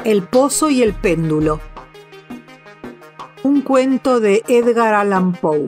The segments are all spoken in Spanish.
El pozo y el péndulo. Un cuento de Edgar Allan Poe.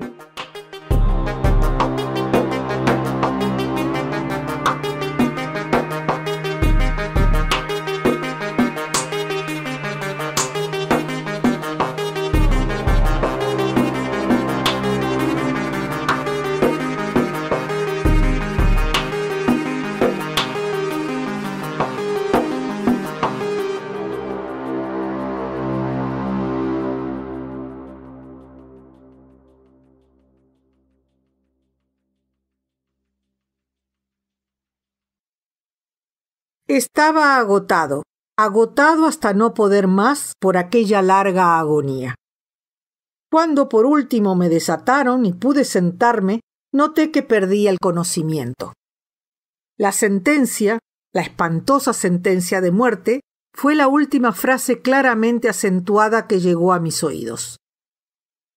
Estaba agotado hasta no poder más por aquella larga agonía. Cuando por último me desataron y pude sentarme, noté que perdía el conocimiento. La sentencia, la espantosa sentencia de muerte, fue la última frase claramente acentuada que llegó a mis oídos.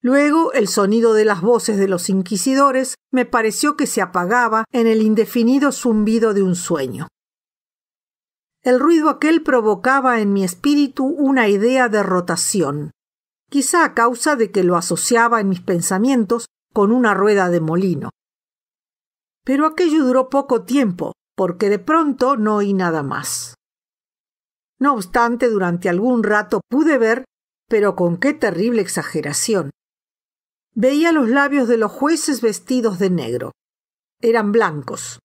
Luego, el sonido de las voces de los inquisidores me pareció que se apagaba en el indefinido zumbido de un sueño. El ruido aquel provocaba en mi espíritu una idea de rotación, quizá a causa de que lo asociaba en mis pensamientos con una rueda de molino. Pero aquello duró poco tiempo, porque de pronto no oí nada más. No obstante, durante algún rato pude ver, pero con qué terrible exageración. Veía los labios de los jueces vestidos de negro. Eran blancos.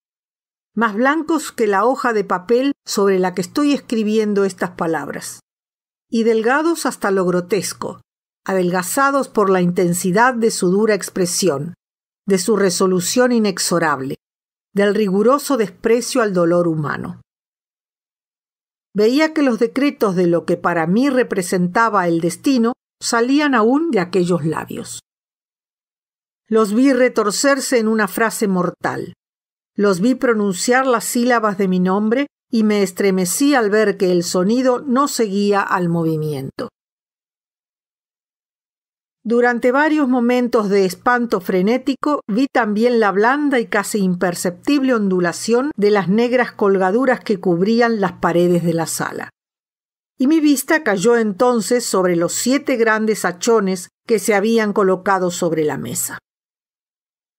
Más blancos que la hoja de papel sobre la que estoy escribiendo estas palabras, y delgados hasta lo grotesco, adelgazados por la intensidad de su dura expresión, de su resolución inexorable, del riguroso desprecio al dolor humano. Veía que los decretos de lo que para mí representaba el destino salían aún de aquellos labios. Los vi retorcerse en una frase mortal. Los vi pronunciar las sílabas de mi nombre y me estremecí al ver que el sonido no seguía al movimiento. Durante varios momentos de espanto frenético vi también la blanda y casi imperceptible ondulación de las negras colgaduras que cubrían las paredes de la sala. Y mi vista cayó entonces sobre los 7 grandes hachones que se habían colocado sobre la mesa.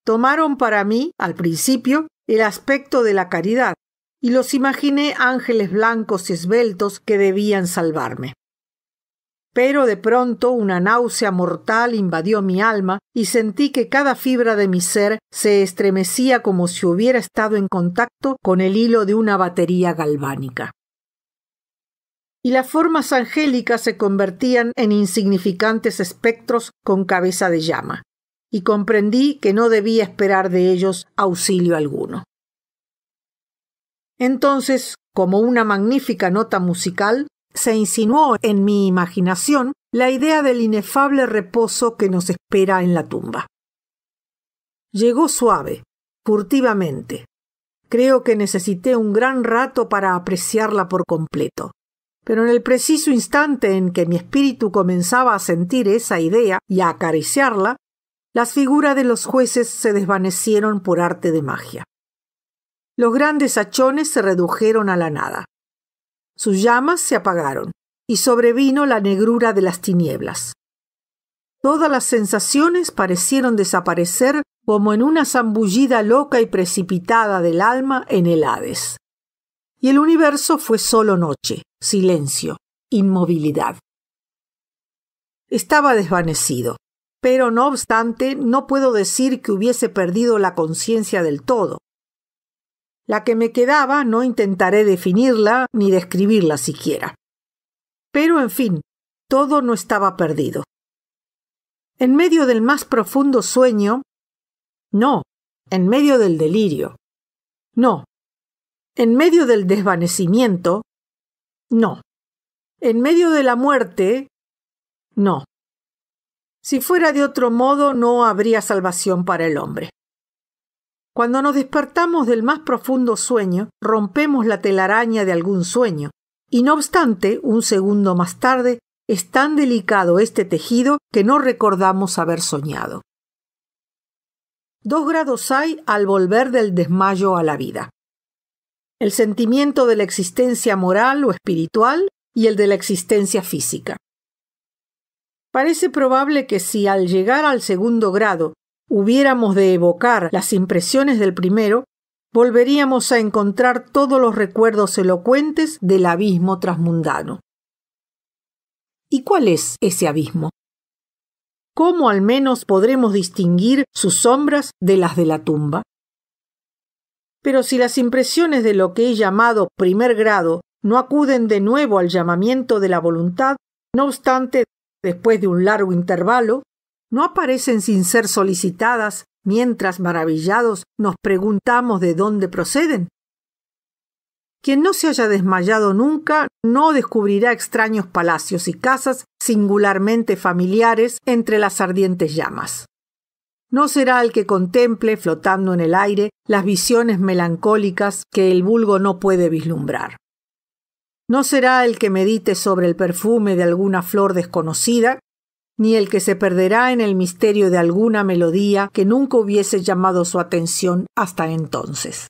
Tomaron para mí, al principio, el aspecto de la caridad, y los imaginé ángeles blancos y esbeltos que debían salvarme. Pero de pronto una náusea mortal invadió mi alma y sentí que cada fibra de mi ser se estremecía como si hubiera estado en contacto con el hilo de una batería galvánica. Y las formas angélicas se convertían en insignificantes espectros con cabeza de llama, y comprendí que no debía esperar de ellos auxilio alguno. Entonces, como una magnífica nota musical, se insinuó en mi imaginación la idea del inefable reposo que nos espera en la tumba. Llegó suave, furtivamente. Creo que necesité un gran rato para apreciarla por completo. Pero en el preciso instante en que mi espíritu comenzaba a sentir esa idea y a acariciarla, las figuras de los jueces se desvanecieron por arte de magia. Los grandes hachones se redujeron a la nada. Sus llamas se apagaron y sobrevino la negrura de las tinieblas. Todas las sensaciones parecieron desaparecer como en una zambullida loca y precipitada del alma en el Hades. Y el universo fue solo noche, silencio, inmovilidad. Estaba desvanecido. Pero, no obstante, no puedo decir que hubiese perdido la conciencia del todo. La que me quedaba no intentaré definirla ni describirla siquiera. Pero, en fin, todo no estaba perdido. En medio del más profundo sueño, no, en medio del delirio, no, en medio del desvanecimiento, no, en medio de la muerte, no. Si fuera de otro modo, no habría salvación para el hombre. Cuando nos despertamos del más profundo sueño, rompemos la telaraña de algún sueño, y no obstante, un segundo más tarde, es tan delicado este tejido que no recordamos haber soñado. 2 grados hay al volver del desmayo a la vida. El sentimiento de la existencia moral o espiritual y el de la existencia física. Parece probable que si al llegar al segundo grado hubiéramos de evocar las impresiones del primero, volveríamos a encontrar todos los recuerdos elocuentes del abismo transmundano. ¿Y cuál es ese abismo? ¿Cómo al menos podremos distinguir sus sombras de las de la tumba? Pero si las impresiones de lo que he llamado primer grado no acuden de nuevo al llamamiento de la voluntad, no obstante, después de un largo intervalo, no aparecen sin ser solicitadas, mientras maravillados nos preguntamos de dónde proceden. Quien no se haya desmayado nunca no descubrirá extraños palacios y casas singularmente familiares entre las ardientes llamas. No será el que contemple, flotando en el aire, las visiones melancólicas que el vulgo no puede vislumbrar. No será el que medite sobre el perfume de alguna flor desconocida, ni el que se perderá en el misterio de alguna melodía que nunca hubiese llamado su atención hasta entonces.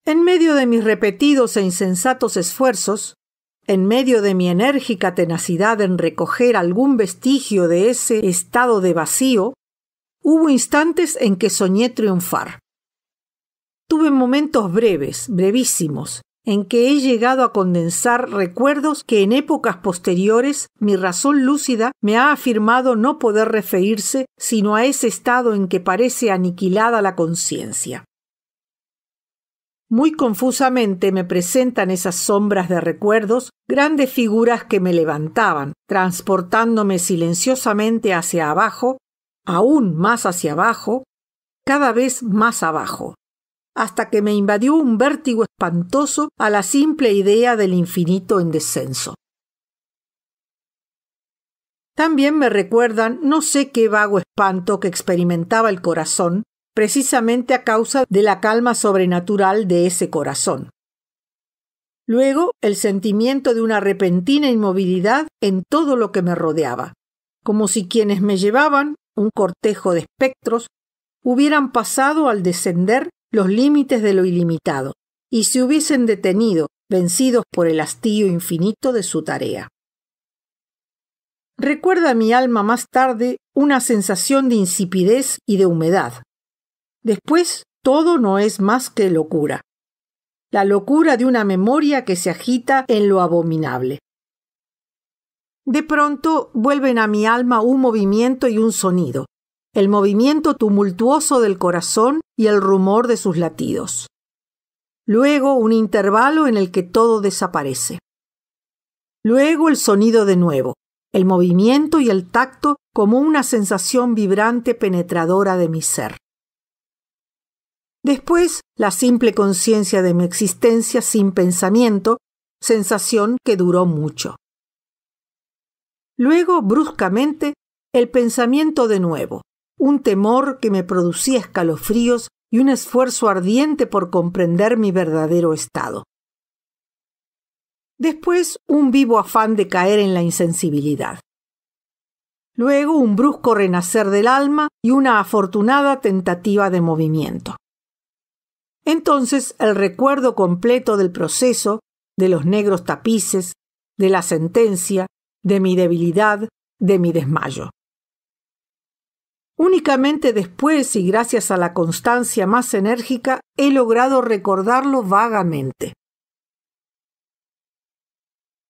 En medio de mis repetidos e insensatos esfuerzos, en medio de mi enérgica tenacidad en recoger algún vestigio de ese estado de vacío, hubo instantes en que soñé triunfar. Tuve momentos brevísimos, en que he llegado a condensar recuerdos que en épocas posteriores mi razón lúcida me ha afirmado no poder referirse sino a ese estado en que parece aniquilada la conciencia. Muy confusamente me presentan esas sombras de recuerdos grandes figuras que me levantaban, transportándome silenciosamente hacia abajo, aún más hacia abajo, cada vez más abajo, hasta que me invadió un vértigo espantoso a la simple idea del infinito en descenso. También me recuerdan no sé qué vago espanto que experimentaba el corazón, precisamente a causa de la calma sobrenatural de ese corazón. Luego, el sentimiento de una repentina inmovilidad en todo lo que me rodeaba, como si quienes me llevaban, un cortejo de espectros, hubieran pasado al descender los límites de lo ilimitado y se hubiesen detenido, vencidos por el hastío infinito de su tarea. Recuerda mi alma más tarde una sensación de insipidez y de humedad. Después, todo no es más que locura. La locura de una memoria que se agita en lo abominable. De pronto vuelven a mi alma un movimiento y un sonido, el movimiento tumultuoso del corazón y el rumor de sus latidos. Luego un intervalo en el que todo desaparece. Luego el sonido de nuevo, el movimiento y el tacto como una sensación vibrante penetradora de mi ser. Después, la simple conciencia de mi existencia sin pensamiento, sensación que duró mucho. Luego, bruscamente, el pensamiento de nuevo, un temor que me producía escalofríos y un esfuerzo ardiente por comprender mi verdadero estado. Después, un vivo afán de caer en la insensibilidad. Luego, un brusco renacer del alma y una afortunada tentativa de movimiento. Entonces, el recuerdo completo del proceso, de los negros tapices, de la sentencia, de mi debilidad, de mi desmayo. Únicamente después y gracias a la constancia más enérgica he logrado recordarlo vagamente.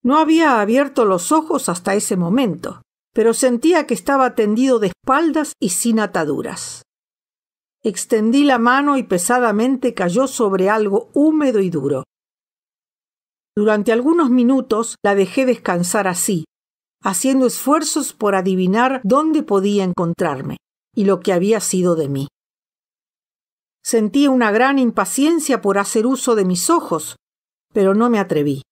No había abierto los ojos hasta ese momento, pero sentía que estaba tendido de espaldas y sin ataduras. Extendí la mano y pesadamente cayó sobre algo húmedo y duro. Durante algunos minutos la dejé descansar así, haciendo esfuerzos por adivinar dónde podía encontrarme y lo que había sido de mí. Sentía una gran impaciencia por hacer uso de mis ojos, pero no me atreví.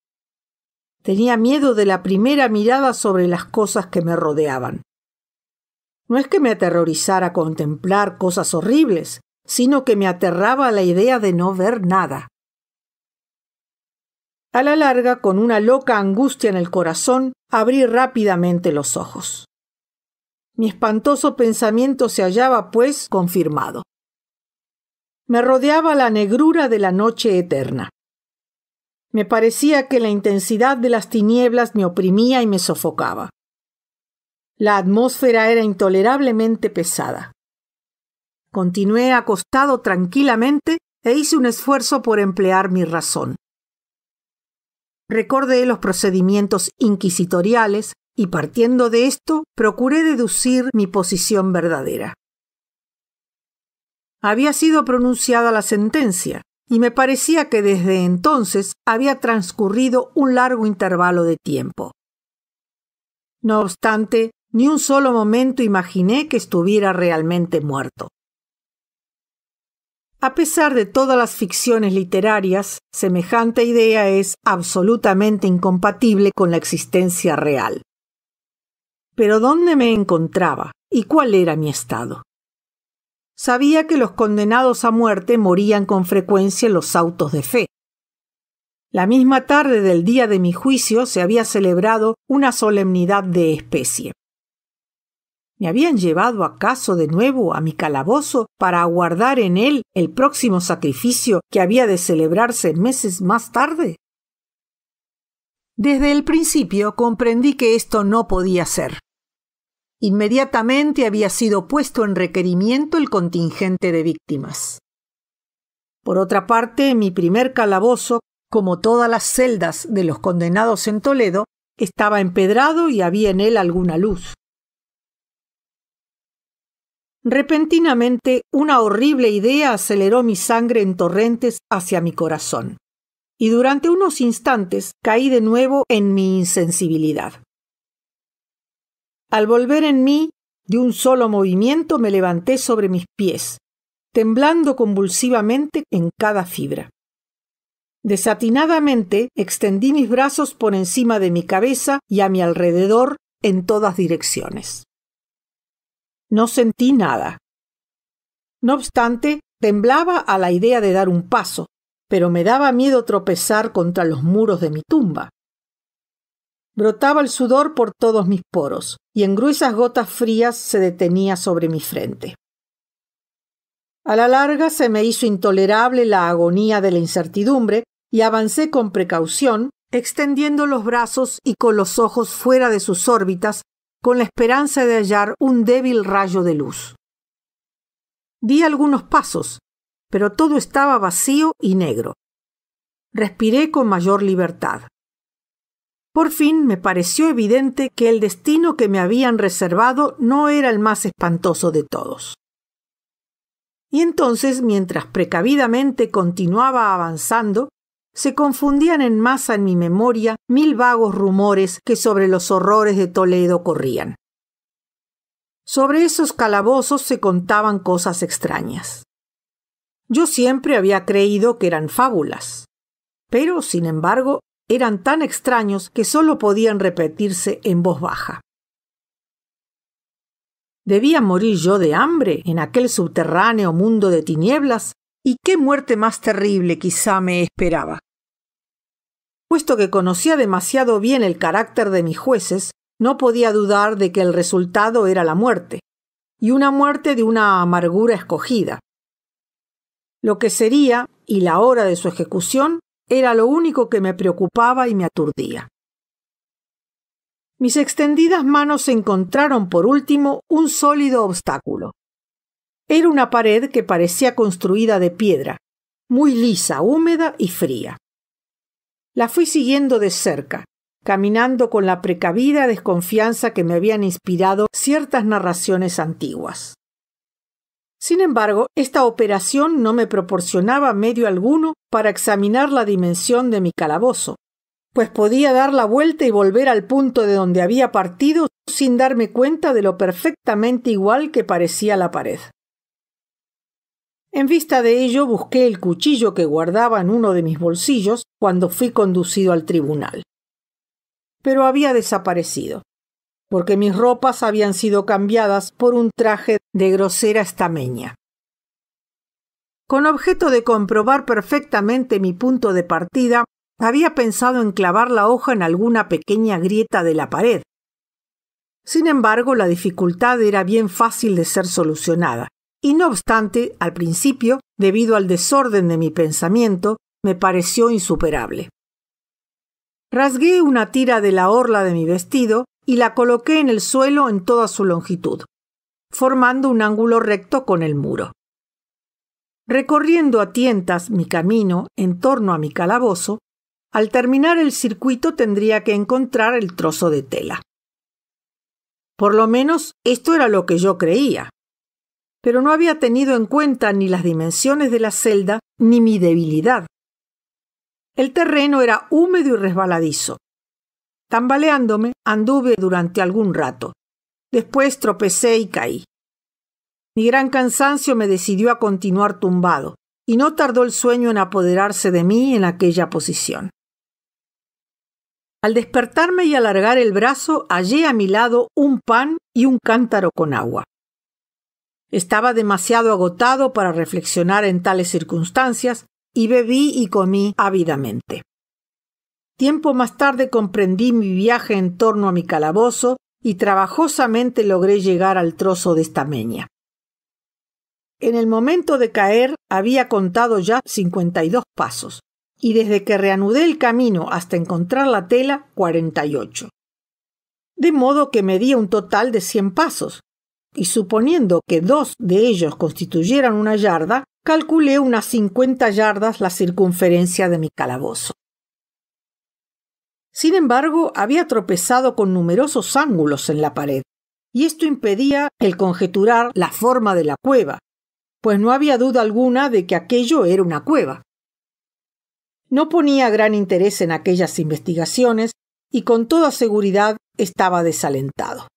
Tenía miedo de la primera mirada sobre las cosas que me rodeaban. No es que me aterrorizara contemplar cosas horribles, sino que me aterraba la idea de no ver nada. A la larga, con una loca angustia en el corazón, abrí rápidamente los ojos. Mi espantoso pensamiento se hallaba, pues, confirmado. Me rodeaba la negrura de la noche eterna. Me parecía que la intensidad de las tinieblas me oprimía y me sofocaba. La atmósfera era intolerablemente pesada. Continué acostado tranquilamente e hice un esfuerzo por emplear mi razón. Recordé los procedimientos inquisitoriales y, partiendo de esto, procuré deducir mi posición verdadera. Había sido pronunciada la sentencia, y me parecía que desde entonces había transcurrido un largo intervalo de tiempo. No obstante, ni un solo momento imaginé que estuviera realmente muerto. A pesar de todas las ficciones literarias, semejante idea es absolutamente incompatible con la existencia real. Pero ¿dónde me encontraba y cuál era mi estado? Sabía que los condenados a muerte morían con frecuencia en los autos de fe. La misma tarde del día de mi juicio se había celebrado una solemnidad de especie. ¿Me habían llevado acaso de nuevo a mi calabozo para aguardar en él el próximo sacrificio que había de celebrarse meses más tarde? Desde el principio comprendí que esto no podía ser. Inmediatamente había sido puesto en requerimiento el contingente de víctimas. Por otra parte, mi primer calabozo, como todas las celdas de los condenados en Toledo, estaba empedrado y había en él alguna luz. Repentinamente, una horrible idea aceleró mi sangre en torrentes hacia mi corazón, y durante unos instantes caí de nuevo en mi insensibilidad. Al volver en mí, de un solo movimiento me levanté sobre mis pies, temblando convulsivamente en cada fibra. Desatinadamente extendí mis brazos por encima de mi cabeza y a mi alrededor en todas direcciones. No sentí nada. No obstante, temblaba a la idea de dar un paso, pero me daba miedo tropezar contra los muros de mi tumba. Brotaba el sudor por todos mis poros, y en gruesas gotas frías se detenía sobre mi frente. A la larga se me hizo intolerable la agonía de la incertidumbre, y avancé con precaución, extendiendo los brazos y con los ojos fuera de sus órbitas, con la esperanza de hallar un débil rayo de luz. Di algunos pasos, pero todo estaba vacío y negro. Respiré con mayor libertad. Por fin me pareció evidente que el destino que me habían reservado no era el más espantoso de todos. Y entonces, mientras precavidamente continuaba avanzando, se confundían en masa en mi memoria 1000 vagos rumores que sobre los horrores de Toledo corrían. Sobre esos calabozos se contaban cosas extrañas. Yo siempre había creído que eran fábulas, pero, sin embargo, eran tan extraños que solo podían repetirse en voz baja. ¿Debía morir yo de hambre en aquel subterráneo mundo de tinieblas? ¿Y qué muerte más terrible quizá me esperaba? Puesto que conocía demasiado bien el carácter de mis jueces, no podía dudar de que el resultado era la muerte, y una muerte de una amargura escogida. Lo que sería, y la hora de su ejecución, era lo único que me preocupaba y me aturdía. Mis extendidas manos encontraron por último un sólido obstáculo. Era una pared que parecía construida de piedra, muy lisa, húmeda y fría. La fui siguiendo de cerca, caminando con la precavida desconfianza que me habían inspirado ciertas narraciones antiguas. Sin embargo, esta operación no me proporcionaba medio alguno para examinar la dimensión de mi calabozo, pues podía dar la vuelta y volver al punto de donde había partido sin darme cuenta de lo perfectamente igual que parecía la pared. En vista de ello, busqué el cuchillo que guardaba en uno de mis bolsillos cuando fui conducido al tribunal. Pero había desaparecido, porque mis ropas habían sido cambiadas por un traje de grosera estameña. Con objeto de comprobar perfectamente mi punto de partida, había pensado en clavar la hoja en alguna pequeña grieta de la pared. Sin embargo, la dificultad era bien fácil de ser solucionada, y no obstante, al principio, debido al desorden de mi pensamiento, me pareció insuperable. Rasgué una tira de la orla de mi vestido y la coloqué en el suelo en toda su longitud, formando un ángulo recto con el muro. Recorriendo a tientas mi camino en torno a mi calabozo, al terminar el circuito tendría que encontrar el trozo de tela. Por lo menos esto era lo que yo creía, pero no había tenido en cuenta ni las dimensiones de la celda ni mi debilidad. El terreno era húmedo y resbaladizo. Tambaleándome, anduve durante algún rato. Después tropecé y caí. Mi gran cansancio me decidió a continuar tumbado, y no tardó el sueño en apoderarse de mí en aquella posición. Al despertarme y alargar el brazo, hallé a mi lado un pan y un cántaro con agua. Estaba demasiado agotado para reflexionar en tales circunstancias, y bebí y comí ávidamente. Tiempo más tarde comprendí mi viaje en torno a mi calabozo y trabajosamente logré llegar al trozo de estameña. En el momento de caer había contado ya 52 pasos, y desde que reanudé el camino hasta encontrar la tela, 48. De modo que medía un total de 100 pasos, y suponiendo que 2 de ellos constituyeran una yarda, calculé unas 50 yardas la circunferencia de mi calabozo. Sin embargo, había tropezado con numerosos ángulos en la pared, y esto impedía el conjeturar la forma de la cueva, pues no había duda alguna de que aquello era una cueva. No ponía gran interés en aquellas investigaciones y con toda seguridad estaba desalentado.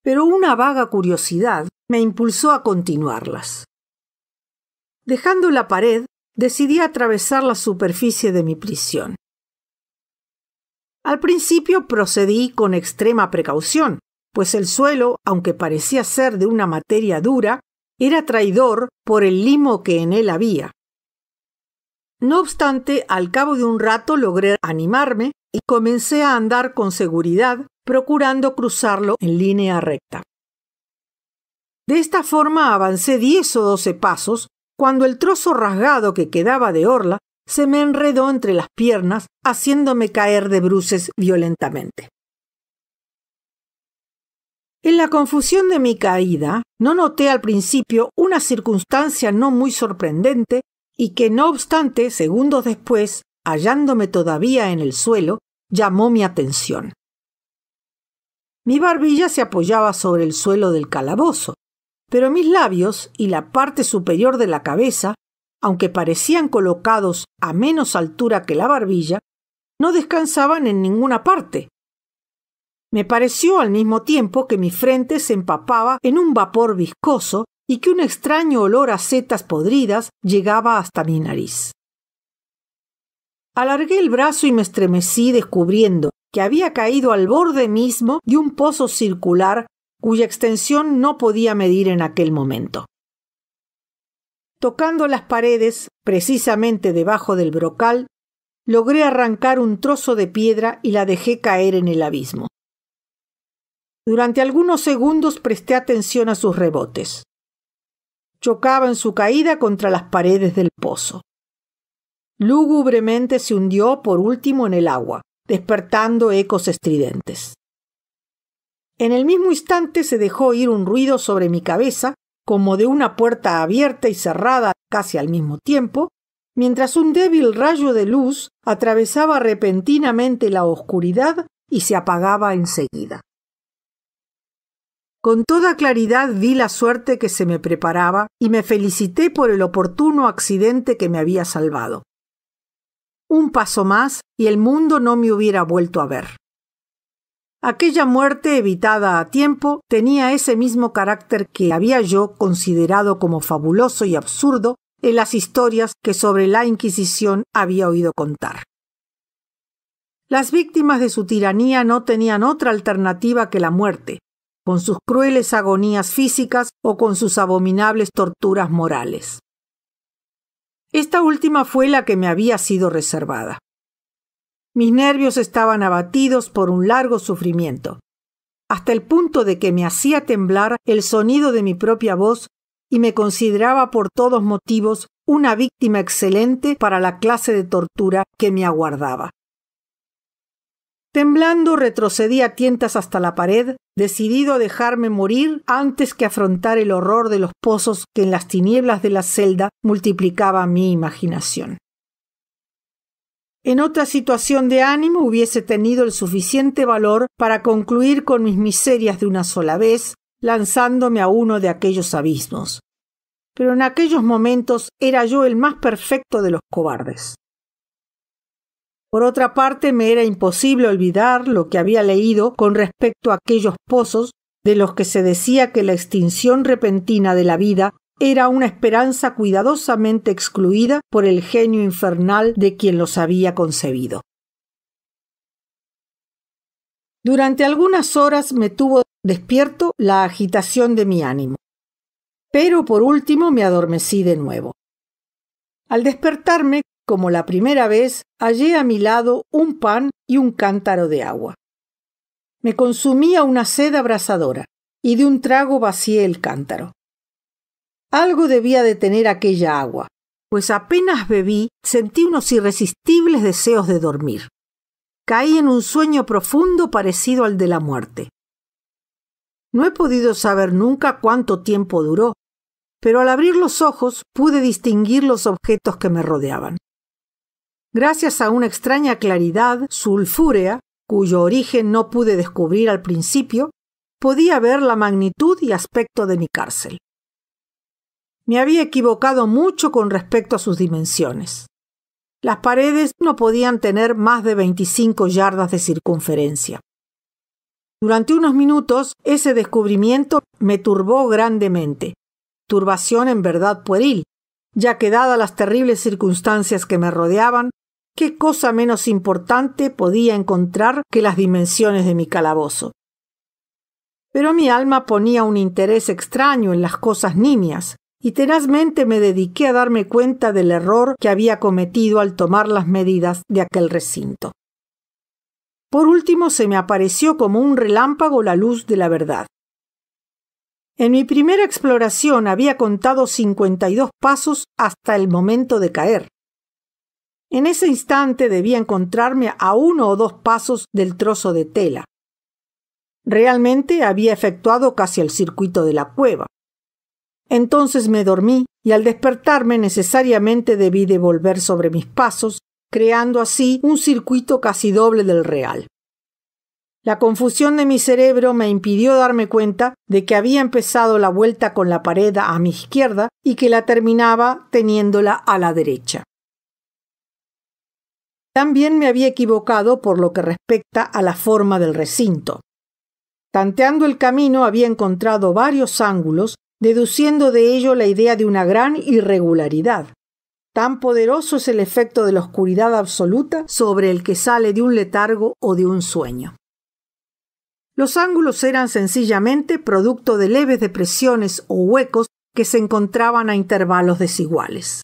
Pero una vaga curiosidad me impulsó a continuarlas. Dejando la pared, decidí atravesar la superficie de mi prisión. Al principio procedí con extrema precaución, pues el suelo, aunque parecía ser de una materia dura, era traidor por el limo que en él había. No obstante, al cabo de un rato logré animarme y comencé a andar con seguridad, procurando cruzarlo en línea recta. De esta forma avancé 10 o 12 pasos, cuando el trozo rasgado que quedaba de orla se me enredó entre las piernas, haciéndome caer de bruces violentamente. En la confusión de mi caída, no noté al principio una circunstancia no muy sorprendente y que, no obstante, segundos después, hallándome todavía en el suelo, llamó mi atención. Mi barbilla se apoyaba sobre el suelo del calabozo, pero mis labios y la parte superior de la cabeza, aunque parecían colocados a menos altura que la barbilla, no descansaban en ninguna parte. Me pareció al mismo tiempo que mi frente se empapaba en un vapor viscoso y que un extraño olor a setas podridas llegaba hasta mi nariz. Alargué el brazo y me estremecí descubriendo que había caído al borde mismo de un pozo circular cuya extensión no podía medir en aquel momento. Tocando las paredes, precisamente debajo del brocal, logré arrancar un trozo de piedra y la dejé caer en el abismo. Durante algunos segundos presté atención a sus rebotes. Chocaba en su caída contra las paredes del pozo. Lúgubremente se hundió por último en el agua, despertando ecos estridentes. En el mismo instante se dejó oír un ruido sobre mi cabeza, como de una puerta abierta y cerrada casi al mismo tiempo, mientras un débil rayo de luz atravesaba repentinamente la oscuridad y se apagaba enseguida. Con toda claridad vi la suerte que se me preparaba y me felicité por el oportuno accidente que me había salvado. Un paso más y el mundo no me hubiera vuelto a ver. Aquella muerte evitada a tiempo tenía ese mismo carácter que había yo considerado como fabuloso y absurdo en las historias que sobre la Inquisición había oído contar. Las víctimas de su tiranía no tenían otra alternativa que la muerte, con sus crueles agonías físicas o con sus abominables torturas morales. Esta última fue la que me había sido reservada. Mis nervios estaban abatidos por un largo sufrimiento, hasta el punto de que me hacía temblar el sonido de mi propia voz y me consideraba por todos motivos una víctima excelente para la clase de tortura que me aguardaba. Temblando retrocedí a tientas hasta la pared, decidido a dejarme morir antes que afrontar el horror de los pozos que en las tinieblas de la celda multiplicaba mi imaginación. En otra situación de ánimo hubiese tenido el suficiente valor para concluir con mis miserias de una sola vez, lanzándome a uno de aquellos abismos. Pero en aquellos momentos era yo el más perfecto de los cobardes. Por otra parte, me era imposible olvidar lo que había leído con respecto a aquellos pozos de los que se decía que la extinción repentina de la vida era una esperanza cuidadosamente excluida por el genio infernal de quien los había concebido. Durante algunas horas me tuvo despierto la agitación de mi ánimo, pero por último me adormecí de nuevo. Al despertarme, como la primera vez, hallé a mi lado un pan y un cántaro de agua. Me consumía una sed abrasadora, y de un trago vacié el cántaro. Algo debía de tener aquella agua, pues apenas bebí sentí unos irresistibles deseos de dormir. Caí en un sueño profundo parecido al de la muerte. No he podido saber nunca cuánto tiempo duró, pero al abrir los ojos pude distinguir los objetos que me rodeaban. Gracias a una extraña claridad sulfúrea, cuyo origen no pude descubrir al principio, podía ver la magnitud y aspecto de mi cárcel. Me había equivocado mucho con respecto a sus dimensiones. Las paredes no podían tener más de 25 yardas de circunferencia. Durante unos minutos, ese descubrimiento me turbó grandemente, turbación en verdad pueril, ya que dadas las terribles circunstancias que me rodeaban, ¿qué cosa menos importante podía encontrar que las dimensiones de mi calabozo? Pero mi alma ponía un interés extraño en las cosas nimias, y tenazmente me dediqué a darme cuenta del error que había cometido al tomar las medidas de aquel recinto. Por último, se me apareció como un relámpago la luz de la verdad. En mi primera exploración había contado 52 pasos hasta el momento de caer. En ese instante debía encontrarme a 1 o 2 pasos del trozo de tela. Realmente había efectuado casi el circuito de la cueva. Entonces me dormí y al despertarme necesariamente debí de volver sobre mis pasos, creando así un circuito casi doble del real. La confusión de mi cerebro me impidió darme cuenta de que había empezado la vuelta con la pared a mi izquierda y que la terminaba teniéndola a la derecha. También me había equivocado por lo que respecta a la forma del recinto. Tanteando el camino había encontrado varios ángulos, deduciendo de ello la idea de una gran irregularidad. Tan poderoso es el efecto de la oscuridad absoluta sobre el que sale de un letargo o de un sueño. Los ángulos eran sencillamente producto de leves depresiones o huecos que se encontraban a intervalos desiguales.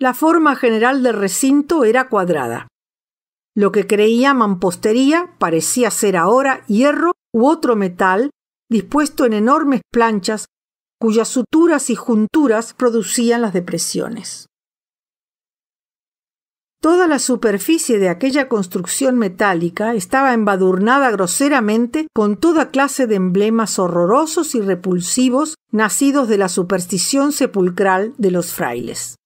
La forma general del recinto era cuadrada. Lo que creía mampostería parecía ser ahora hierro u otro metal dispuesto en enormes planchas cuyas suturas y junturas producían las depresiones. Toda la superficie de aquella construcción metálica estaba embadurnada groseramente con toda clase de emblemas horrorosos y repulsivos nacidos de la superstición sepulcral de los frailes.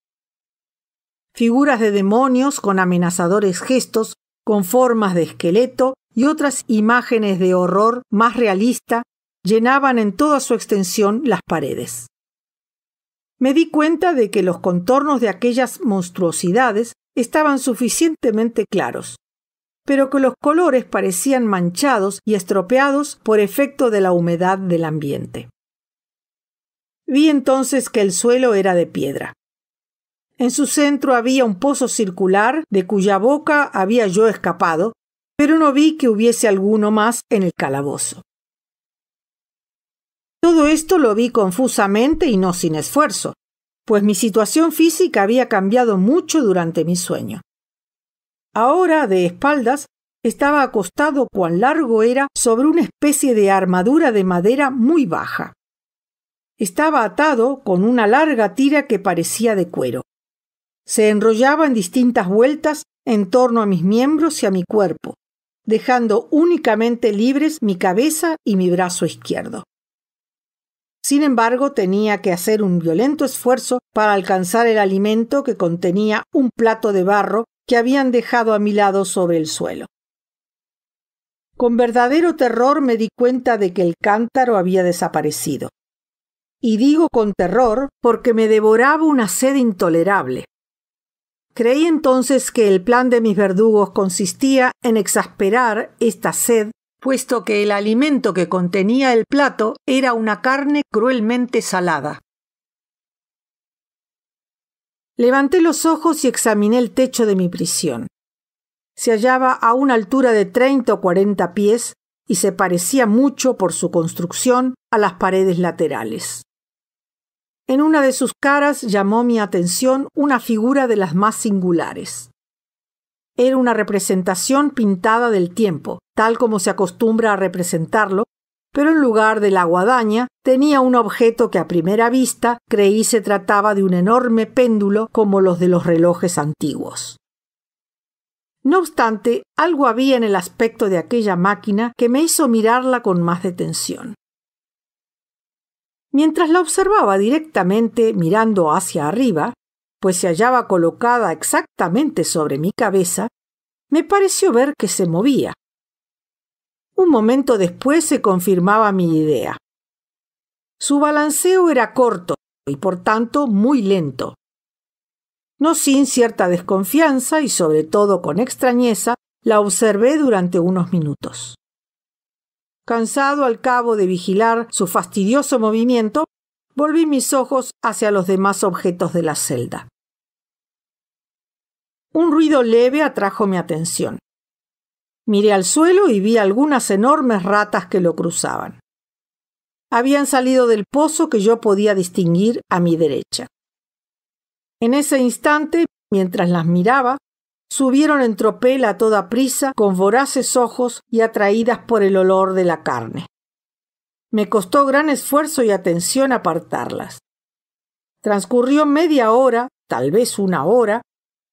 Figuras de demonios con amenazadores gestos, con formas de esqueleto y otras imágenes de horror más realista llenaban en toda su extensión las paredes. Me di cuenta de que los contornos de aquellas monstruosidades estaban suficientemente claros, pero que los colores parecían manchados y estropeados por efecto de la humedad del ambiente. Vi entonces que el suelo era de piedra. En su centro había un pozo circular de cuya boca había yo escapado, pero no vi que hubiese alguno más en el calabozo. Todo esto lo vi confusamente y no sin esfuerzo, pues mi situación física había cambiado mucho durante mi sueño. Ahora, de espaldas, estaba acostado cuán largo era sobre una especie de armadura de madera muy baja. Estaba atado con una larga tira que parecía de cuero. Se enrollaba en distintas vueltas en torno a mis miembros y a mi cuerpo, dejando únicamente libres mi cabeza y mi brazo izquierdo. Sin embargo, tenía que hacer un violento esfuerzo para alcanzar el alimento que contenía un plato de barro que habían dejado a mi lado sobre el suelo. Con verdadero terror me di cuenta de que el cántaro había desaparecido. Y digo con terror porque me devoraba una sed intolerable. Creí entonces que el plan de mis verdugos consistía en exasperar esta sed, puesto que el alimento que contenía el plato era una carne cruelmente salada. Levanté los ojos y examiné el techo de mi prisión. Se hallaba a una altura de 30 o 40 pies y se parecía mucho por su construcción a las paredes laterales. En una de sus caras llamó mi atención una figura de las más singulares. Era una representación pintada del tiempo, tal como se acostumbra a representarlo, pero en lugar de la guadaña tenía un objeto que a primera vista creí se trataba de un enorme péndulo como los de los relojes antiguos. No obstante, algo había en el aspecto de aquella máquina que me hizo mirarla con más detención. Mientras la observaba directamente mirando hacia arriba, pues se hallaba colocada exactamente sobre mi cabeza, me pareció ver que se movía. Un momento después se confirmaba mi idea. Su balanceo era corto y por tanto muy lento. No sin cierta desconfianza y sobre todo con extrañeza, la observé durante unos minutos. Cansado al cabo de vigilar su fastidioso movimiento, volví mis ojos hacia los demás objetos de la celda. Un ruido leve atrajo mi atención. Miré al suelo y vi algunas enormes ratas que lo cruzaban. Habían salido del pozo que yo podía distinguir a mi derecha. En ese instante, mientras las miraba, subieron en tropel a toda prisa, con voraces ojos y atraídas por el olor de la carne. Me costó gran esfuerzo y atención apartarlas. Transcurrió media hora, tal vez una hora,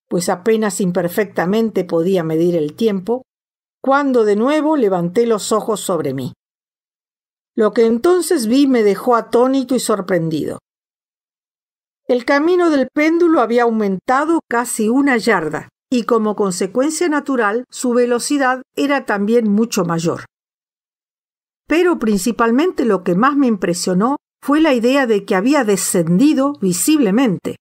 pues apenas imperfectamente podía medir el tiempo, cuando de nuevo levanté los ojos sobre mí. Lo que entonces vi me dejó atónito y sorprendido. El camino del péndulo había aumentado casi 1 yarda, y como consecuencia natural su velocidad era también mucho mayor. Pero principalmente lo que más me impresionó fue la idea de que había descendido visiblemente.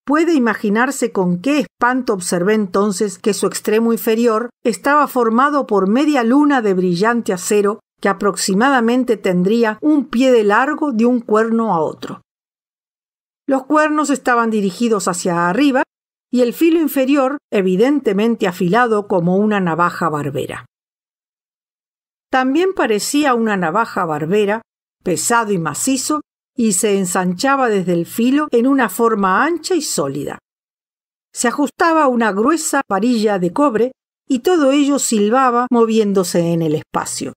Puede imaginarse con qué espanto observé entonces que su extremo inferior estaba formado por media luna de brillante acero que aproximadamente tendría 1 pie de largo de un cuerno a otro. Los cuernos estaban dirigidos hacia arriba y el filo inferior evidentemente afilado como una navaja barbera. También parecía una navaja barbera, pesado y macizo, y se ensanchaba desde el filo en una forma ancha y sólida. Se ajustaba a una gruesa varilla de cobre y todo ello silbaba moviéndose en el espacio.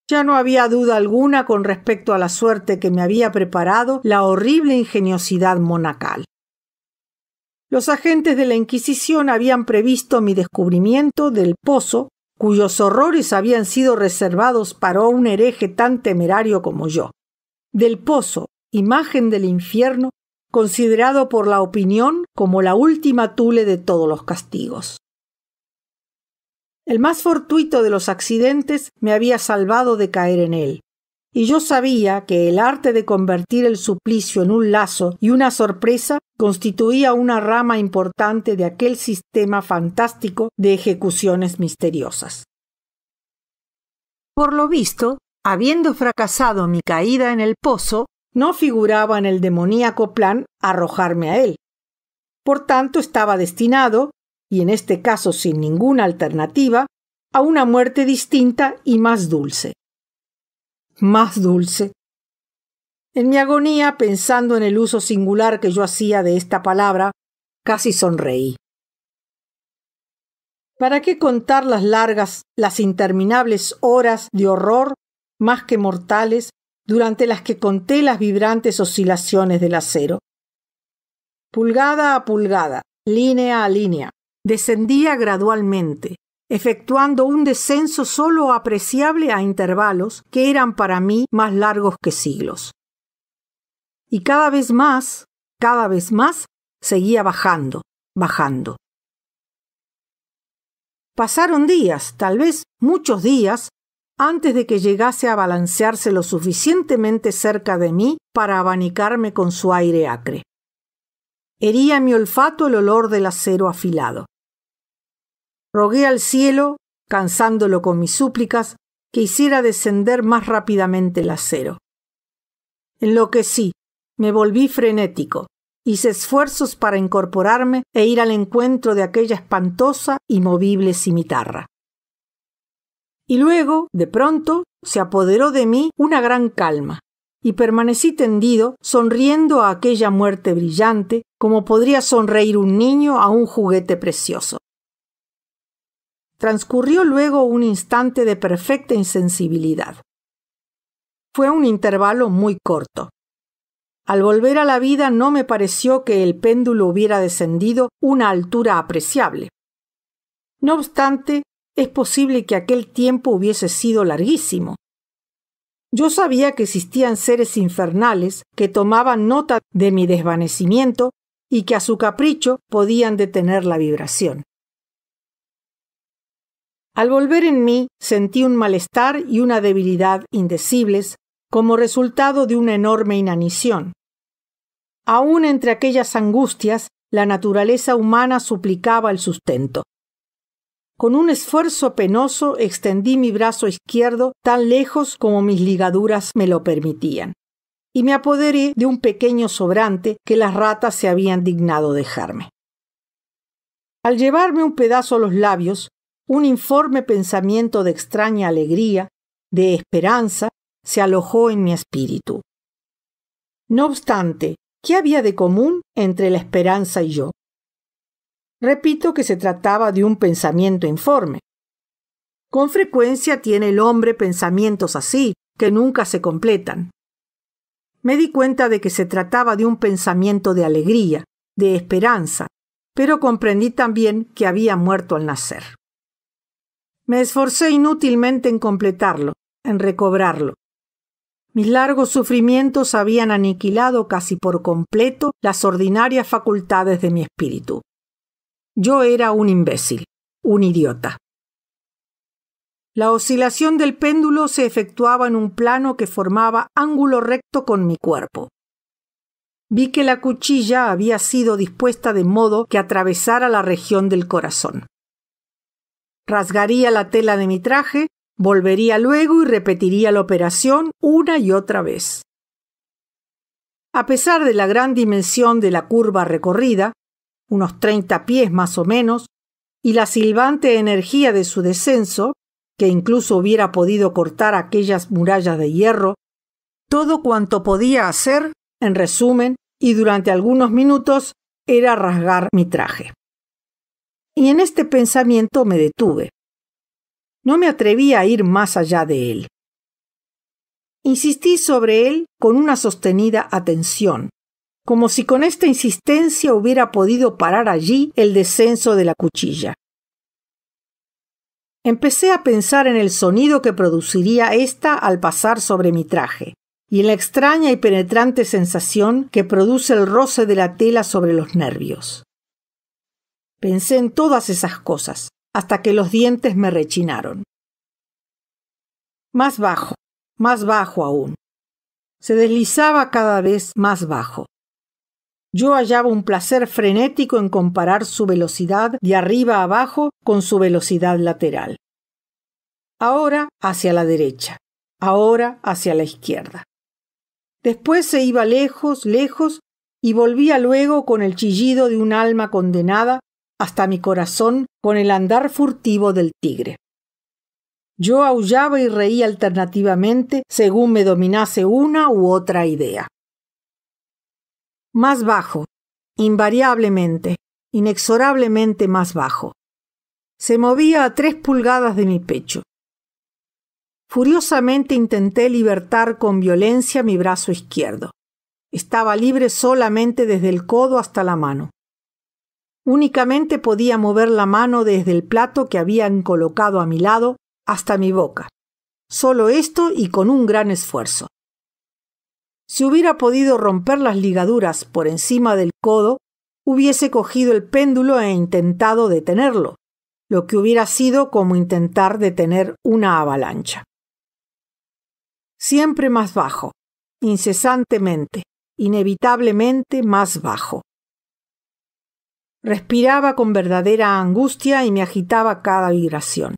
Ya no había duda alguna con respecto a la suerte que me había preparado la horrible ingeniosidad monacal. Los agentes de la Inquisición habían previsto mi descubrimiento del pozo, cuyos horrores habían sido reservados para un hereje tan temerario como yo. Del pozo, imagen del infierno, considerado por la opinión como la última tule de todos los castigos. El más fortuito de los accidentes me había salvado de caer en él, y yo sabía que el arte de convertir el suplicio en un lazo y una sorpresa constituía una rama importante de aquel sistema fantástico de ejecuciones misteriosas. Por lo visto, habiendo fracasado mi caída en el pozo, no figuraba en el demoníaco plan arrojarme a él. Por tanto, estaba destinado, y en este caso sin ninguna alternativa, a una muerte distinta y más dulce. Más dulce. En mi agonía, pensando en el uso singular que yo hacía de esta palabra, casi sonreí. ¿Para qué contar las interminables horas de horror, más que mortales, durante las que conté las vibrantes oscilaciones del acero? Pulgada a pulgada, línea a línea, descendía gradualmente, efectuando un descenso solo apreciable a intervalos que eran para mí más largos que siglos. Y cada vez más, seguía bajando. Pasaron días, tal vez muchos días, antes de que llegase a balancearse lo suficientemente cerca de mí para abanicarme con su aire acre. Hería mi olfato el olor del acero afilado. Rogué al cielo, cansándolo con mis súplicas, que hiciera descender más rápidamente el acero. Enloquecí, me volví frenético, hice esfuerzos para incorporarme e ir al encuentro de aquella espantosa y movible cimitarra. Y luego, de pronto, se apoderó de mí una gran calma, y permanecí tendido, sonriendo a aquella muerte brillante, como podría sonreír un niño a un juguete precioso. Transcurrió luego un instante de perfecta insensibilidad. Fue un intervalo muy corto. Al volver a la vida no me pareció que el péndulo hubiera descendido una altura apreciable. No obstante, es posible que aquel tiempo hubiese sido larguísimo. Yo sabía que existían seres infernales que tomaban nota de mi desvanecimiento y que a su capricho podían detener la vibración. Al volver en mí sentí un malestar y una debilidad indecibles como resultado de una enorme inanición. Aún entre aquellas angustias, la naturaleza humana suplicaba el sustento. Con un esfuerzo penoso extendí mi brazo izquierdo tan lejos como mis ligaduras me lo permitían, y me apoderé de un pequeño sobrante que las ratas se habían dignado dejarme. Al llevarme un pedazo a los labios, un informe pensamiento de extraña alegría, de esperanza, se alojó en mi espíritu. No obstante, ¿qué había de común entre la esperanza y yo? Repito que se trataba de un pensamiento informe. Con frecuencia tiene el hombre pensamientos así, que nunca se completan. Me di cuenta de que se trataba de un pensamiento de alegría, de esperanza, pero comprendí también que había muerto al nacer. Me esforcé inútilmente en completarlo, en recobrarlo. Mis largos sufrimientos habían aniquilado casi por completo las ordinarias facultades de mi espíritu. Yo era un imbécil, un idiota. La oscilación del péndulo se efectuaba en un plano que formaba ángulo recto con mi cuerpo. Vi que la cuchilla había sido dispuesta de modo que atravesara la región del corazón. Rasgaría la tela de mi traje, volvería luego y repetiría la operación una y otra vez. A pesar de la gran dimensión de la curva recorrida, unos 30 pies más o menos, y la silbante energía de su descenso, que incluso hubiera podido cortar aquellas murallas de hierro, todo cuanto podía hacer, en resumen, y durante algunos minutos, era rasgar mi traje. Y en este pensamiento me detuve. No me atreví a ir más allá de él. Insistí sobre él con una sostenida atención, como si con esta insistencia hubiera podido parar allí el descenso de la cuchilla. Empecé a pensar en el sonido que produciría ésta al pasar sobre mi traje, y en la extraña y penetrante sensación que produce el roce de la tela sobre los nervios. Pensé en todas esas cosas, hasta que los dientes me rechinaron. Más bajo aún. Se deslizaba cada vez más bajo. Yo hallaba un placer frenético en comparar su velocidad de arriba a abajo con su velocidad lateral. Ahora hacia la derecha, ahora hacia la izquierda. Después se iba lejos, y volvía luego con el chillido de un alma condenada hasta mi corazón con el andar furtivo del tigre. Yo aullaba y reía alternativamente según me dominase una u otra idea. Más bajo, invariablemente, inexorablemente más bajo. Se movía a 3 pulgadas de mi pecho. Furiosamente intenté libertar con violencia mi brazo izquierdo. Estaba libre solamente desde el codo hasta la mano. Únicamente podía mover la mano desde el plato que habían colocado a mi lado hasta mi boca. Solo esto y con un gran esfuerzo. Si hubiera podido romper las ligaduras por encima del codo, hubiese cogido el péndulo e intentado detenerlo, lo que hubiera sido como intentar detener una avalancha. Siempre más bajo, incesantemente, inevitablemente más bajo. Respiraba con verdadera angustia y me agitaba cada vibración.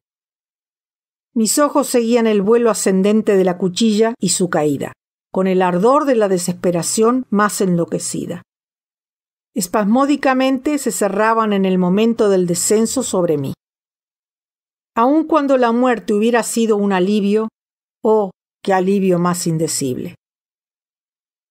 Mis ojos seguían el vuelo ascendente de la cuchilla y su caída, con el ardor de la desesperación más enloquecida. Espasmódicamente se cerraban en el momento del descenso sobre mí. Aun cuando la muerte hubiera sido un alivio, ¡oh, qué alivio más indecible!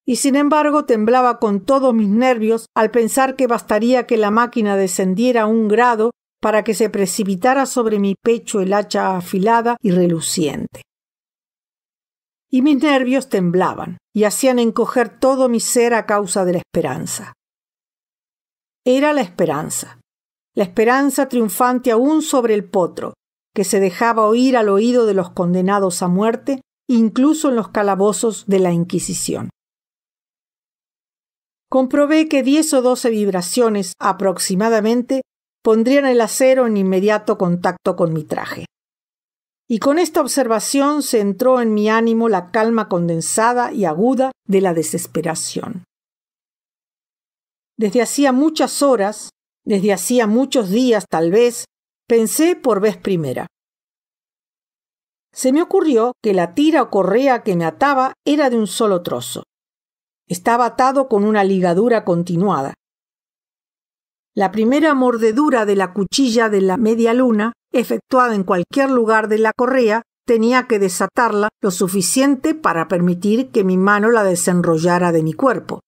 Y sin embargo temblaba con todos mis nervios al pensar que bastaría que la máquina descendiera 1 grado para que se precipitara sobre mi pecho el hacha afilada y reluciente. Y mis nervios temblaban y hacían encoger todo mi ser a causa de la esperanza. Era la esperanza triunfante aún sobre el potro, que se dejaba oír al oído de los condenados a muerte, incluso en los calabozos de la Inquisición. Comprobé que 10 o 12 vibraciones aproximadamente pondrían el acero en inmediato contacto con mi traje. Y con esta observación se entró en mi ánimo la calma condensada y aguda de la desesperación. Desde hacía muchas horas, desde hacía muchos días tal vez, pensé por vez primera. Se me ocurrió que la tira o correa que me ataba era de un solo trozo. Estaba atado con una ligadura continuada. La primera mordedura de la cuchilla de la media luna, efectuada en cualquier lugar de la correa, tenía que desatarla lo suficiente para permitir que mi mano la desenrollara de mi cuerpo.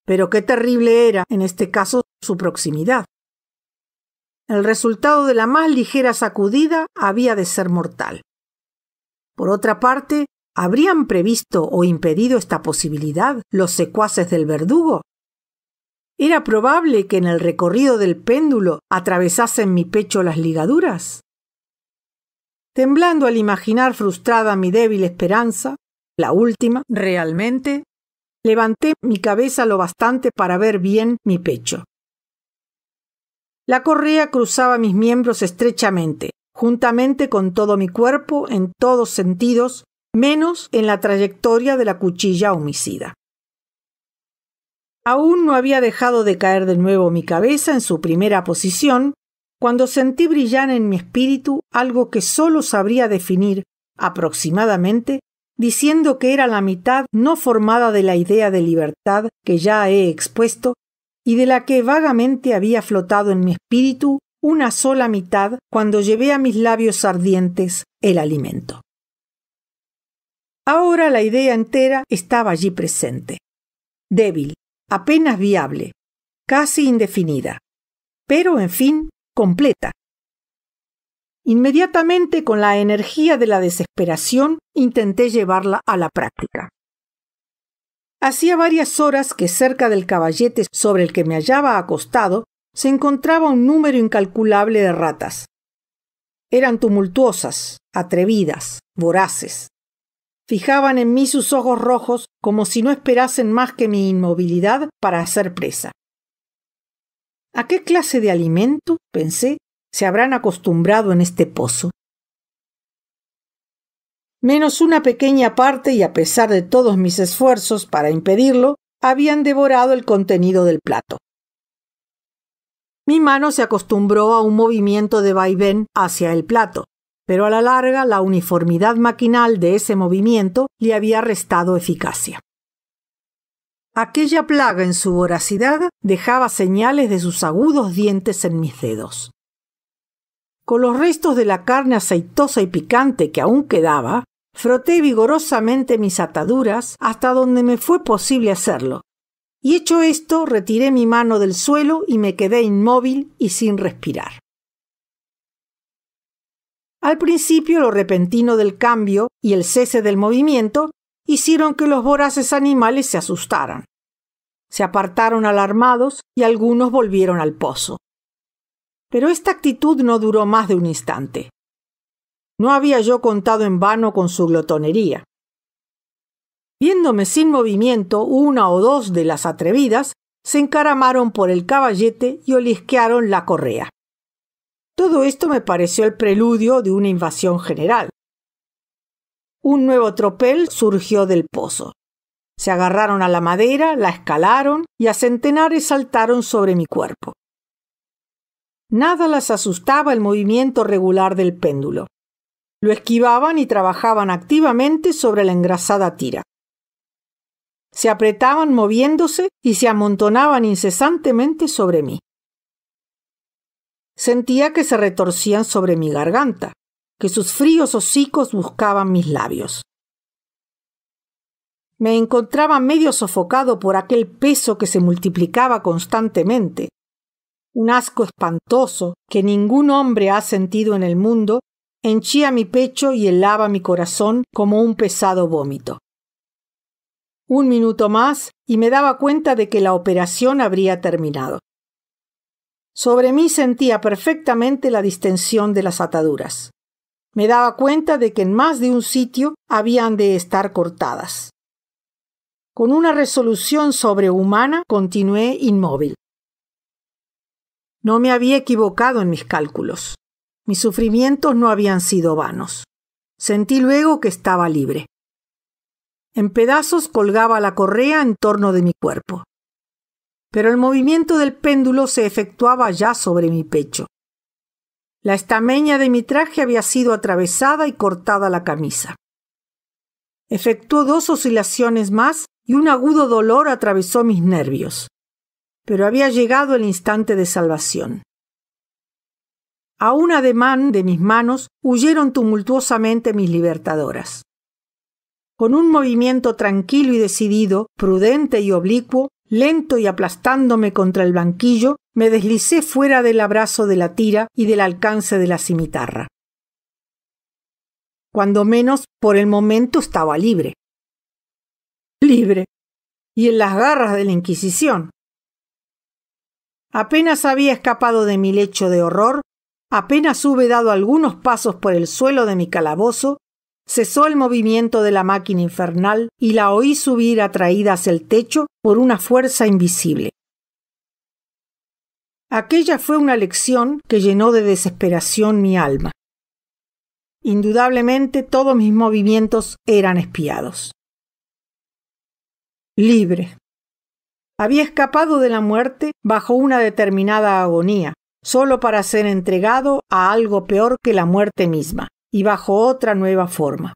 Pero qué terrible era, en este caso, su proximidad. El resultado de la más ligera sacudida había de ser mortal. Por otra parte, ¿habrían previsto o impedido esta posibilidad los secuaces del verdugo? ¿Era probable que en el recorrido del péndulo atravesasen mi pecho las ligaduras? Temblando al imaginar frustrada mi débil esperanza, la última, realmente, levanté mi cabeza lo bastante para ver bien mi pecho. La correa cruzaba mis miembros estrechamente, juntamente con todo mi cuerpo en todos sentidos, menos en la trayectoria de la cuchilla homicida. Aún no había dejado de caer de nuevo mi cabeza en su primera posición, cuando sentí brillar en mi espíritu algo que solo sabría definir, aproximadamente, diciendo que era la mitad no formada de la idea de libertad que ya he expuesto y de la que vagamente había flotado en mi espíritu una sola mitad cuando llevé a mis labios ardientes el alimento. Ahora la idea entera estaba allí presente, débil, apenas viable, casi indefinida, pero, en fin, completa. Inmediatamente, con la energía de la desesperación, intenté llevarla a la práctica. Hacía varias horas que cerca del caballete sobre el que me hallaba acostado se encontraba un número incalculable de ratas. Eran tumultuosas, atrevidas, voraces. Fijaban en mí sus ojos rojos como si no esperasen más que mi inmovilidad para hacer presa. ¿A qué clase de alimento, pensé, se habrán acostumbrado en este pozo? Menos una pequeña parte, y a pesar de todos mis esfuerzos para impedirlo, habían devorado el contenido del plato. Mi mano se acostumbró a un movimiento de vaivén hacia el plato, pero a la larga la uniformidad maquinal de ese movimiento le había restado eficacia. Aquella plaga en su voracidad dejaba señales de sus agudos dientes en mis dedos. Con los restos de la carne aceitosa y picante que aún quedaba, froté vigorosamente mis ataduras hasta donde me fue posible hacerlo, y hecho esto retiré mi mano del suelo y me quedé inmóvil y sin respirar. Al principio lo repentino del cambio y el cese del movimiento hicieron que los voraces animales se asustaran. Se apartaron alarmados y algunos volvieron al pozo. Pero esta actitud no duró más de un instante. No había yo contado en vano con su glotonería. Viéndome sin movimiento, una o dos de las atrevidas se encaramaron por el caballete y olisquearon la correa. Todo esto me pareció el preludio de una invasión general. Un nuevo tropel surgió del pozo. Se agarraron a la madera, la escalaron y a centenares saltaron sobre mi cuerpo. Nada las asustaba el movimiento regular del péndulo. Lo esquivaban y trabajaban activamente sobre la engrasada tira. Se apretaban moviéndose y se amontonaban incesantemente sobre mí. Sentía que se retorcían sobre mi garganta, que sus fríos hocicos buscaban mis labios. Me encontraba medio sofocado por aquel peso que se multiplicaba constantemente. Un asco espantoso que ningún hombre ha sentido en el mundo henchía mi pecho y helaba mi corazón como un pesado vómito. Un minuto más y me daba cuenta de que la operación habría terminado. Sobre mí sentía perfectamente la distensión de las ataduras. Me daba cuenta de que en más de un sitio habían de estar cortadas. Con una resolución sobrehumana continué inmóvil. No me había equivocado en mis cálculos. Mis sufrimientos no habían sido vanos. Sentí luego que estaba libre. En pedazos colgaba la correa en torno de mi cuerpo. Pero el movimiento del péndulo se efectuaba ya sobre mi pecho. La estameña de mi traje había sido atravesada y cortada la camisa. Efectuó 2 oscilaciones más y un agudo dolor atravesó mis nervios. Pero había llegado el instante de salvación. A un ademán de mis manos huyeron tumultuosamente mis libertadoras. Con un movimiento tranquilo y decidido, prudente y oblicuo, lento y aplastándome contra el banquillo, me deslicé fuera del abrazo de la tira y del alcance de la cimitarra. Cuando menos, por el momento estaba libre. Libre. Y en las garras de la Inquisición. Apenas había escapado de mi lecho de horror, apenas hube dado algunos pasos por el suelo de mi calabozo, cesó el movimiento de la máquina infernal y la oí subir atraída hacia el techo por una fuerza invisible. Aquella fue una lección que llenó de desesperación mi alma. Indudablemente todos mis movimientos eran espiados. Libre. Había escapado de la muerte bajo una determinada agonía, solo para ser entregado a algo peor que la muerte misma, y bajo otra nueva forma.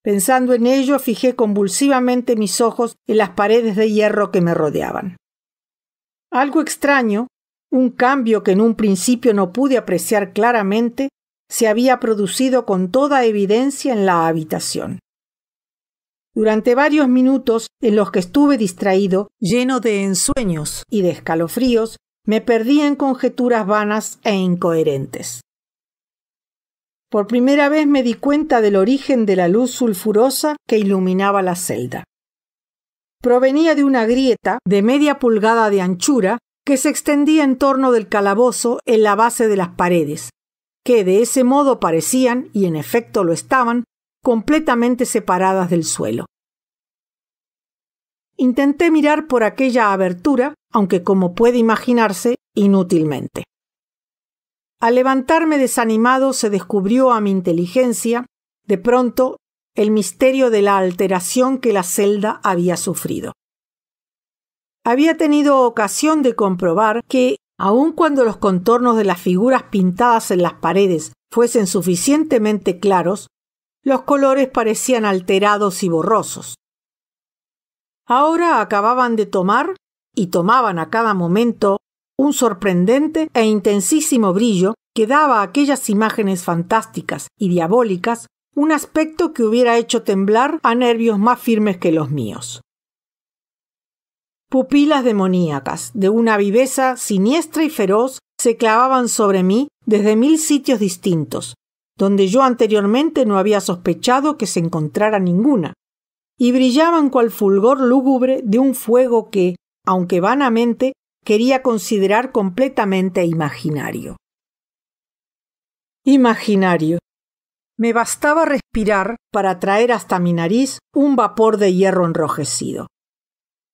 Pensando en ello, fijé convulsivamente mis ojos en las paredes de hierro que me rodeaban. Algo extraño, un cambio que en un principio no pude apreciar claramente, se había producido con toda evidencia en la habitación. Durante varios minutos en los que estuve distraído, lleno de ensueños y de escalofríos, me perdí en conjeturas vanas e incoherentes. Por primera vez me di cuenta del origen de la luz sulfurosa que iluminaba la celda. Provenía de una grieta de media pulgada de anchura que se extendía en torno del calabozo en la base de las paredes, que de ese modo parecían, y en efecto lo estaban, completamente separadas del suelo. Intenté mirar por aquella abertura, aunque como puede imaginarse, inútilmente. Al levantarme desanimado se descubrió a mi inteligencia, de pronto, el misterio de la alteración que la celda había sufrido. Había tenido ocasión de comprobar que, aun cuando los contornos de las figuras pintadas en las paredes fuesen suficientemente claros, los colores parecían alterados y borrosos. Ahora acababan de tomar, y tomaban a cada momento, un sorprendente e intensísimo brillo que daba a aquellas imágenes fantásticas y diabólicas un aspecto que hubiera hecho temblar a nervios más firmes que los míos. Pupilas demoníacas, de una viveza siniestra y feroz, se clavaban sobre mí desde 1000 sitios distintos, donde yo anteriormente no había sospechado que se encontrara ninguna, y brillaban cual fulgor lúgubre de un fuego que, aunque vanamente, quería considerar completamente imaginario. Imaginario. Me bastaba respirar para traer hasta mi nariz un vapor de hierro enrojecido.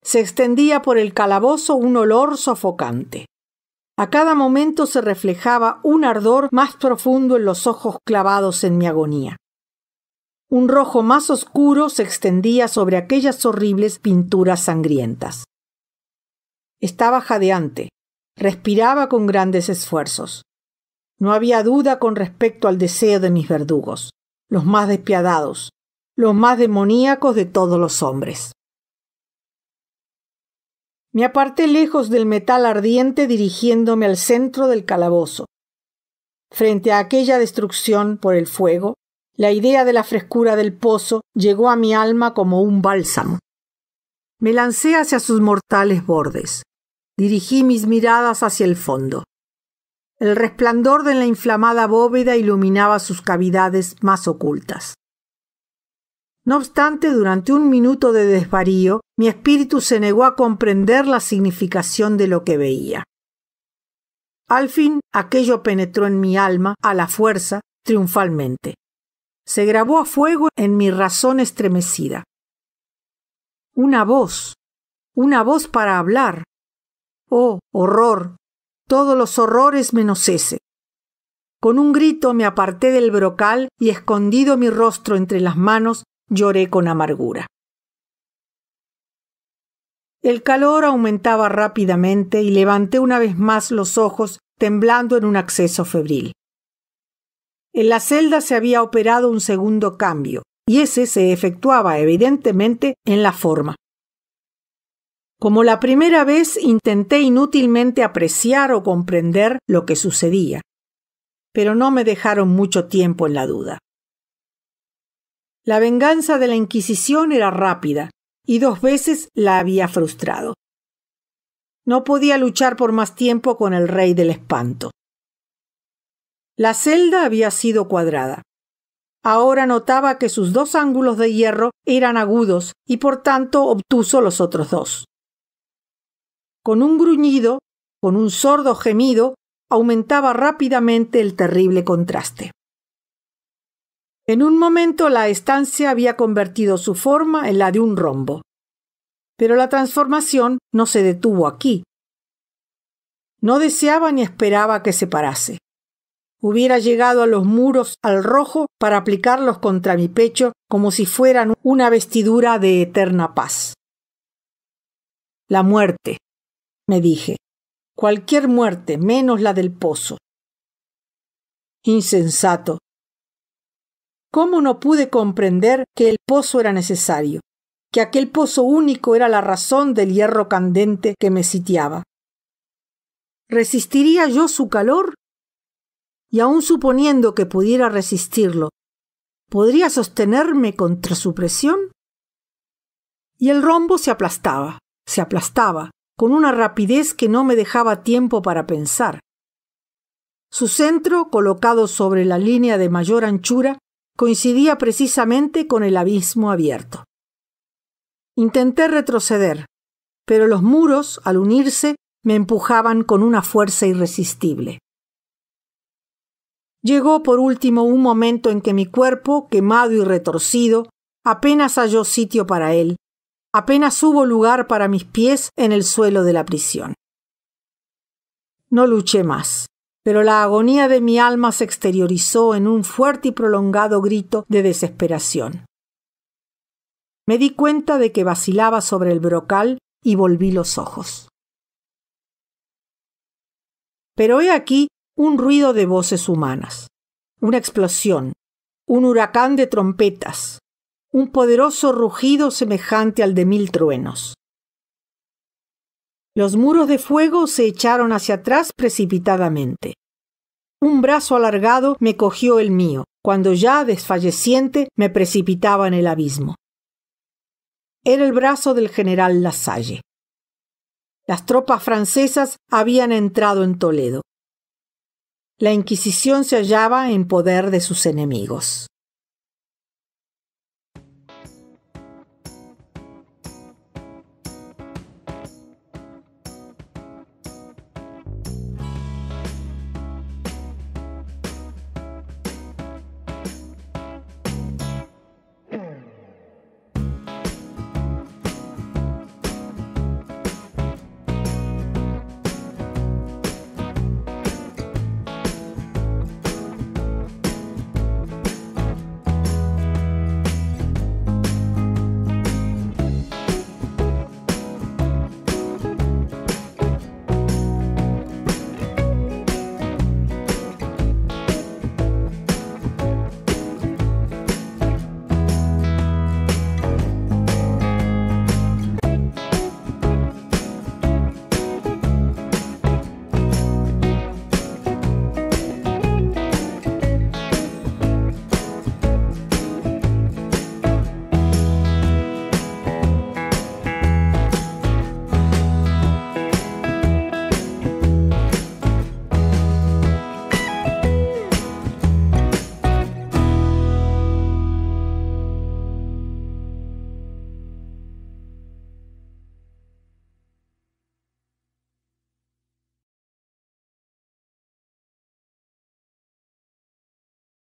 Se extendía por el calabozo un olor sofocante. A cada momento se reflejaba un ardor más profundo en los ojos clavados en mi agonía. Un rojo más oscuro se extendía sobre aquellas horribles pinturas sangrientas. Estaba jadeante, respiraba con grandes esfuerzos. No había duda con respecto al deseo de mis verdugos, los más despiadados, los más demoníacos de todos los hombres. Me aparté lejos del metal ardiente dirigiéndome al centro del calabozo. Frente a aquella destrucción por el fuego, la idea de la frescura del pozo llegó a mi alma como un bálsamo. Me lancé hacia sus mortales bordes. Dirigí mis miradas hacia el fondo. El resplandor de la inflamada bóveda iluminaba sus cavidades más ocultas. No obstante, durante un minuto de desvarío, mi espíritu se negó a comprender la significación de lo que veía. Al fin, aquello penetró en mi alma a la fuerza, triunfalmente. Se grabó a fuego en mi razón estremecida. Una voz para hablar. ¡Oh, horror! Todos los horrores menos ese. Con un grito me aparté del brocal y, escondido mi rostro entre las manos, lloré con amargura. El calor aumentaba rápidamente y levanté una vez más los ojos, temblando en un acceso febril. En la celda se había operado un segundo cambio, y ese se efectuaba evidentemente en la forma. Como la primera vez, intenté inútilmente apreciar o comprender lo que sucedía, pero no me dejaron mucho tiempo en la duda. La venganza de la Inquisición era rápida, y 2 veces la había frustrado. No podía luchar por más tiempo con el rey del espanto. La celda había sido cuadrada. Ahora notaba que sus 2 ángulos de hierro eran agudos y por tanto obtuso los otros 2. Con un gruñido, con un sordo gemido, aumentaba rápidamente el terrible contraste. En un momento la estancia había convertido su forma en la de un rombo. Pero la transformación no se detuvo aquí. No deseaba ni esperaba que se parase. Hubiera llegado a los muros al rojo para aplicarlos contra mi pecho como si fueran una vestidura de eterna paz. La muerte, me dije. Cualquier muerte, menos la del pozo. Insensato. ¿Cómo no pude comprender que el pozo era necesario? Que aquel pozo único era la razón del hierro candente que me sitiaba. ¿Resistiría yo su calor? Y aun suponiendo que pudiera resistirlo, ¿podría sostenerme contra su presión? Y el rombo se aplastaba, con una rapidez que no me dejaba tiempo para pensar. Su centro, colocado sobre la línea de mayor anchura, coincidía precisamente con el abismo abierto. Intenté retroceder, pero los muros, al unirse, me empujaban con una fuerza irresistible. Llegó por último un momento en que mi cuerpo, quemado y retorcido, apenas halló sitio para él, apenas hubo lugar para mis pies en el suelo de la prisión. No luché más, pero la agonía de mi alma se exteriorizó en un fuerte y prolongado grito de desesperación. Me di cuenta de que vacilaba sobre el brocal y volví los ojos. Pero he aquí un ruido de voces humanas, una explosión, un huracán de trompetas, un poderoso rugido semejante al de 1000 truenos. Los muros de fuego se echaron hacia atrás precipitadamente. Un brazo alargado me cogió el mío, cuando ya, desfalleciente, me precipitaba en el abismo. Era el brazo del general Lasalle. Las tropas francesas habían entrado en Toledo. La Inquisición se hallaba en poder de sus enemigos.